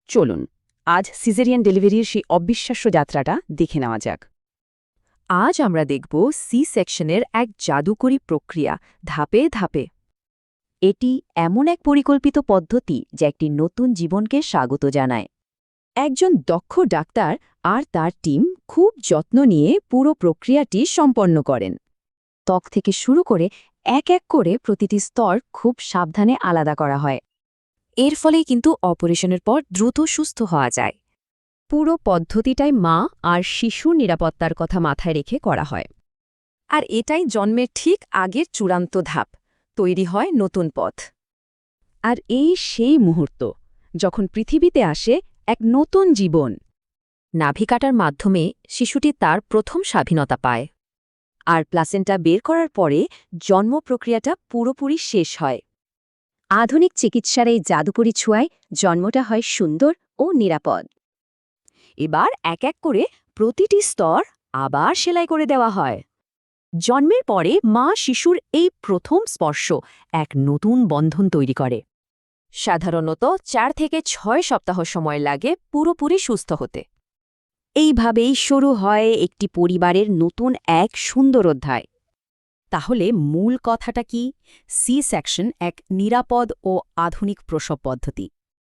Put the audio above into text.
চলুন আজ সিজারিয়ান ডেলিভারির সেই অবিশ্বাস্য যাত্রাটা দেখে নেওয়া যাক। আজ আমরা দেখব সি সেকশনের এক জাদুকরী প্রক্রিয়া ধাপে ধাপে। এটি এমন এক পরিকল্পিত পদ্ধতি যা একটি নতুন জীবনকে স্বাগত জানায়। একজন দক্ষ ডাক্তার আর তার টিম খুব যত্ন নিয়ে পুরো প্রক্রিয়াটি সম্পন্ন করেন। ত্বক থেকে শুরু করে এক এক করে প্রতিটি স্তর খুব সাবধানে আলাদা করা হয়। এর ফলেই কিন্তু অপারেশনের পর দ্রুত সুস্থ হওয়া যায়। পুরো পদ্ধতিটাই মা আর শিশুর নিরাপত্তার কথা মাথায় রেখে করা হয়। আর এটাই জন্মের ঠিক আগের চূড়ান্ত ধাপ, তৈরি হয় নতুন পথ। আর এই সেই মুহূর্ত যখন পৃথিবীতে আসে এক নতুন জীবন। নাভি কাটার মাধ্যমে শিশুটি তার প্রথম স্বাধীনতা পায়। আর প্লাসেন্টা বের করার পরে জন্ম প্রক্রিয়াটা পুরোপুরি শেষ হয়। আধুনিক চিকিৎসার এই জাদুকরী ছোঁয়ায় জন্মটা হয় সুন্দর ও নিরাপদ। এবার এক এক করে প্রতিটি স্তর আবার সেলাই করে দেওয়া হয়। জন্মের পরে মা শিশুর এই প্রথম স্পর্শ এক নতুন বন্ধন তৈরি করে। সাধারণত 4 থেকে 6 সপ্তাহ সময় লাগে পুরোপুরি সুস্থ হতে। এইভাবেই শুরু হয় একটি পরিবারের নতুন এক সুন্দর অধ্যায়। তাহলে মূল কথাটা কি? সি সেকশন এক নিরাপদ ও আধুনিক প্রসব পদ্ধতি।